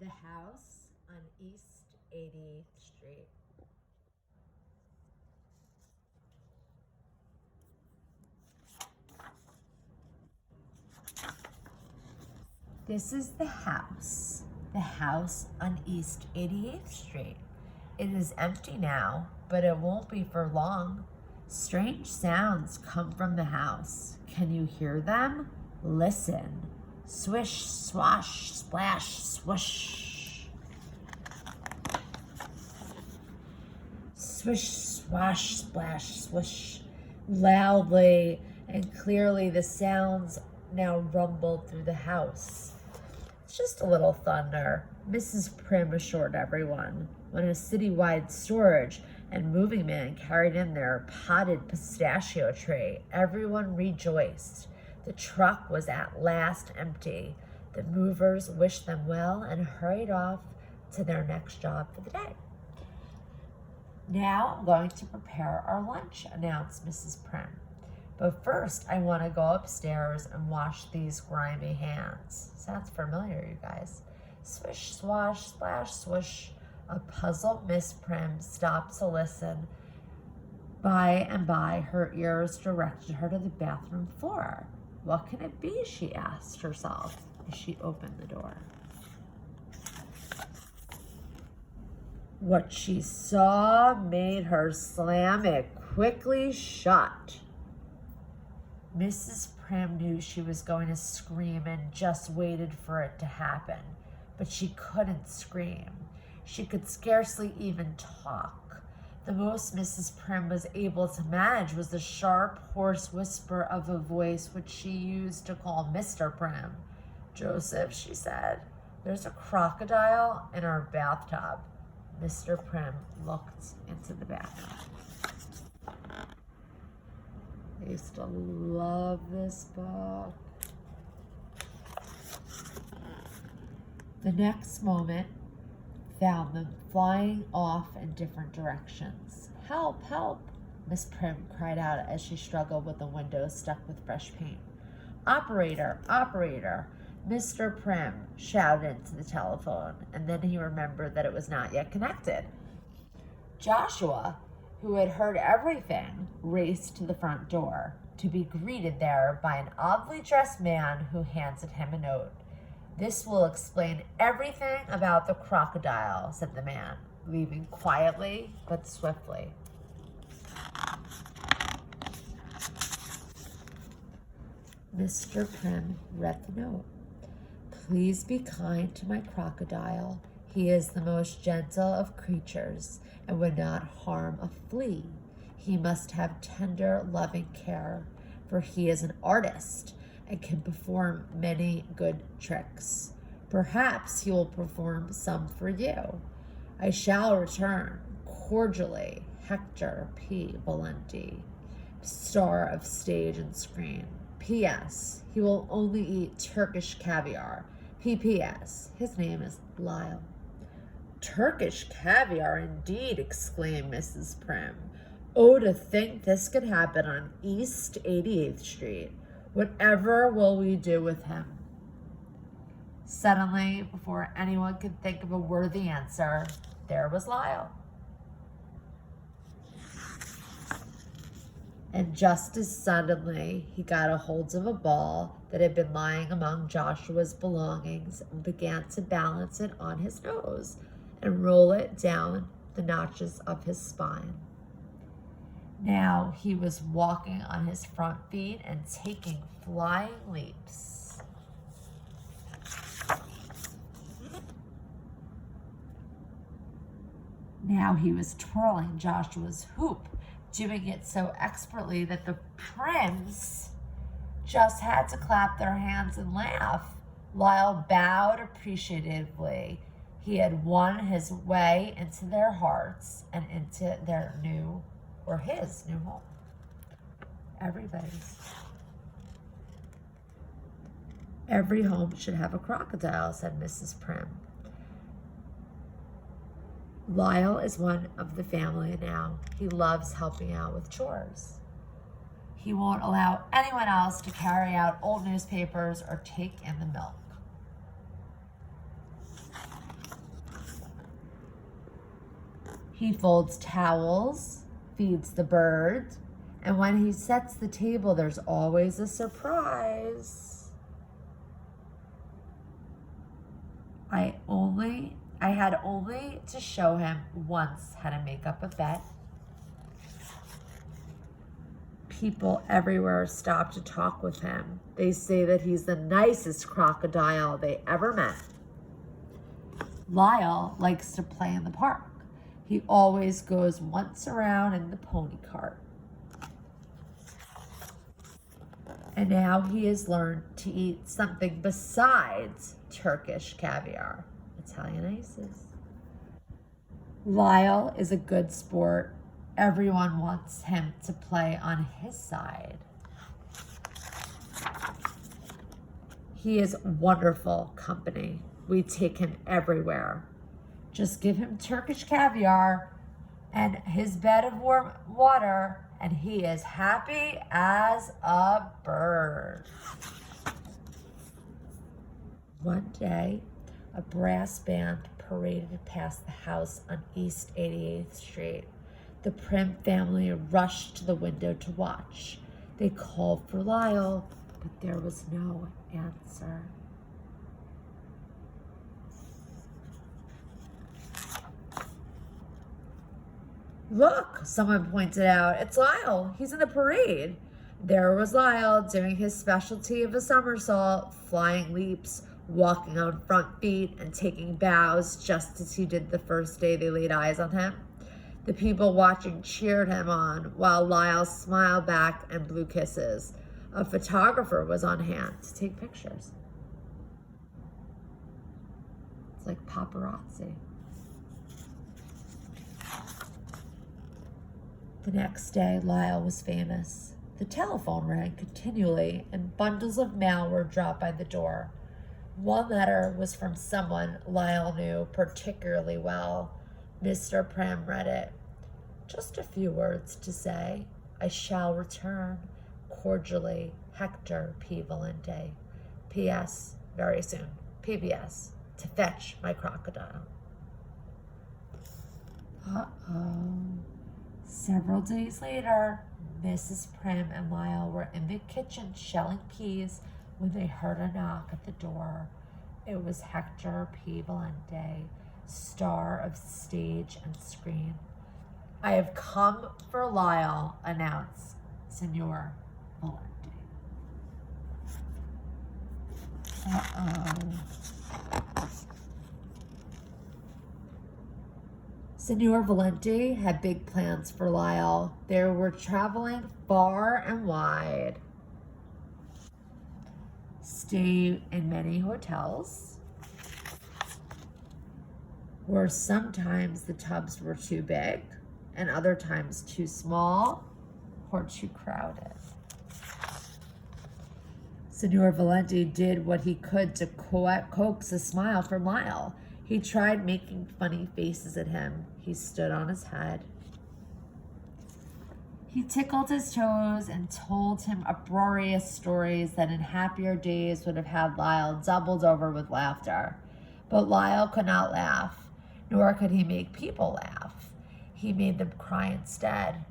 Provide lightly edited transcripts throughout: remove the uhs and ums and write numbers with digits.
The house on East 80th Street. This is the house on East 88th Street. It is empty now, but it won't be for long. Strange sounds come from the house. Can you hear them? Listen. Swish, swash, splash, swoosh. Swish, swash, splash, swoosh. Loudly and clearly the sounds now rumbled through the house. It's just a little thunder, Mrs. Prim assured everyone, when a citywide storage and moving man carried in their potted pistachio tree. Everyone rejoiced. The truck was at last empty. The movers wished them well and hurried off to their next job for the day. Now I'm going to prepare our lunch, announced Mrs. Prim. But first, I want to go upstairs and wash these grimy hands. Sounds familiar, you guys. Swish, swash, splash, swoosh. A puzzled Miss Prim stopped to listen. By and by, her ears directed her to the bathroom floor. What can it be, she asked herself as she opened the door. What she saw made her slam it quickly shut. Mrs. Prim knew she was going to scream and just waited for it to happen, but she couldn't scream. She could scarcely even talk. The most Mrs. Prim was able to manage was the sharp, hoarse whisper of a voice which she used to call Mr. Prim. Joseph, she said, there's a crocodile in our bathtub. Mr. Prim looked into the bathroom. I used to love this book. The next moment found them flying off in different directions. Help, help, Miss Prim cried out as she struggled with the window stuck with fresh paint. Operator, operator, Mr. Prim shouted into the telephone, and then he remembered that it was not yet connected. Joshua, who had heard everything, raced to the front door to be greeted there by an oddly dressed man who handed him a note. This will explain everything about the crocodile, said the man, leaving quietly but swiftly. Mr. Prim read the note. Please be kind to my crocodile. He is the most gentle of creatures and would not harm a flea. He must have tender, loving care, for he is an artist and can perform many good tricks. Perhaps he will perform some for you. I shall return. Cordially, Hector P. Valenti, star of stage and screen. P.S. He will only eat Turkish caviar. P.P.S. His name is Lyle. Turkish caviar indeed, exclaimed Mrs. Prim. Oh, to think this could happen on East 88th Street. Whatever will we do with him? Suddenly, before anyone could think of a worthy answer, there was Lyle. And just as suddenly, he got a hold of a ball that had been lying among Joshua's belongings and began to balance it on his nose and roll it down the notches of his spine. Now he was walking on his front feet and taking flying leaps. Now he was twirling Joshua's hoop, doing it so expertly that the Prims just had to clap their hands and laugh. Lyle bowed appreciatively. He had won his way into their hearts and into their his new home. Everybody's. Every home should have a crocodile, said Mrs. Prim. Lyle is one of the family now. He loves helping out with chores. He won't allow anyone else to carry out old newspapers or take in the milk. He folds towels, feeds the birds, and when he sets the table, there's always a surprise. I had only to show him once how to make up a bet. People everywhere stop to talk with him. They say that he's the nicest crocodile they ever met. Lyle likes to play in the park. He always goes once around in the pony cart. And now he has learned to eat something besides Turkish caviar, Italian ices. Lyle is a good sport. Everyone wants him to play on his side. He is wonderful company. We take him everywhere. Just give him Turkish caviar and his bed of warm water, and he is happy as a bird. One day, a brass band paraded past the house on East 88th Street. The Prim family rushed to the window to watch. They called for Lyle, but there was no answer. Look, someone pointed out, it's Lyle. He's in the parade. There was Lyle doing his specialty of a somersault, flying leaps, walking on front feet, and taking bows just as he did the first day they laid eyes on him. The people watching cheered him on, while Lyle smiled back and blew kisses. A photographer was on hand to take pictures. It's like paparazzi. The next day, Lyle was famous. The telephone rang continually, and bundles of mail were dropped by the door. One letter was from someone Lyle knew particularly well. Mr. Prim read it. Just a few words to say. I shall return. Cordially, Hector P. Valente. P.S. Very soon. P.B.S. To fetch my crocodile. Uh-oh. Several days later, Mrs. Prim and Lyle were in the kitchen shelling peas when they heard a knock at the door. It was Hector P. Valente, star of stage and screen. I have come for Lyle, announced Senor Valente. Senor Valente had big plans for Lyle. They were traveling far and wide. Stayed in many hotels, where sometimes the tubs were too big and other times too small or too crowded. Senor Valente did what he could to coax a smile from Lyle. He tried making funny faces at him. He stood on his head. He tickled his toes and told him uproarious stories that in happier days would have had Lyle doubled over with laughter. But Lyle could not laugh, nor could he make people laugh. He made them cry instead.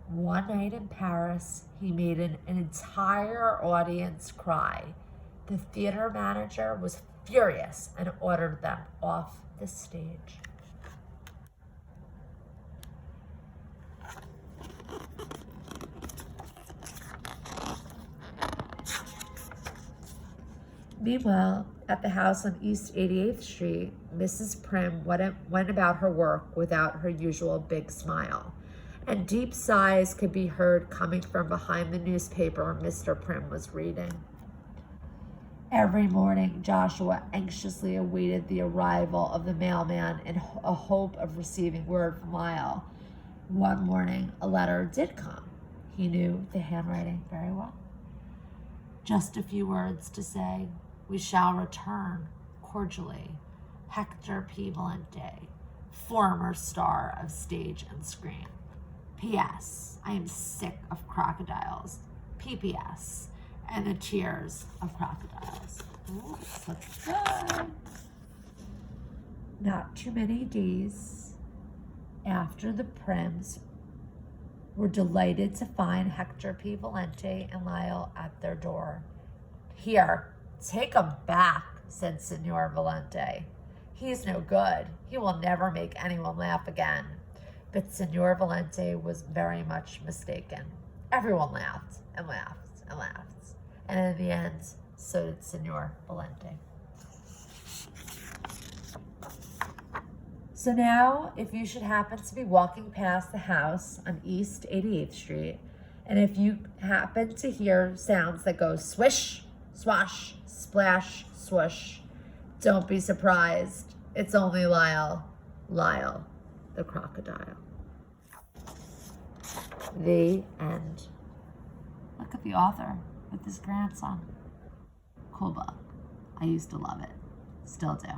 One night in Paris, he made an entire audience cry. The theater manager was furious and ordered them off the stage. Meanwhile, at the house on East 88th Street, Mrs. Prim went about her work without her usual big smile, and deep sighs could be heard coming from behind the newspaper Mr. Prim was reading. Every morning, Joshua anxiously awaited the arrival of the mailman in a hope of receiving word from Lyle. One morning, a letter did come. He knew the handwriting very well. Just a few words to say, we shall return cordially. Hector P. Valente, former star of stage and screen. P.S. I am sick of crocodiles. P.P.S. and the tears of crocodiles. Ooh, that's good. Not too many days After the Prims were delighted to find Hector P. Valente and Lyle at their door. Here, take him back, said Signor Valente. He's no good. He will never make anyone laugh again. But Signor Valente was very much mistaken. Everyone laughed and laughed and laughed. And in the end, so did Signor Valente. So now, if you should happen to be walking past the house on East 88th Street, and if you happen to hear sounds that go swish, swash, splash, swoosh, don't be surprised. It's only Lyle the crocodile. The end. Look at the author with his grandson. Cool book. I used to love it. Still do.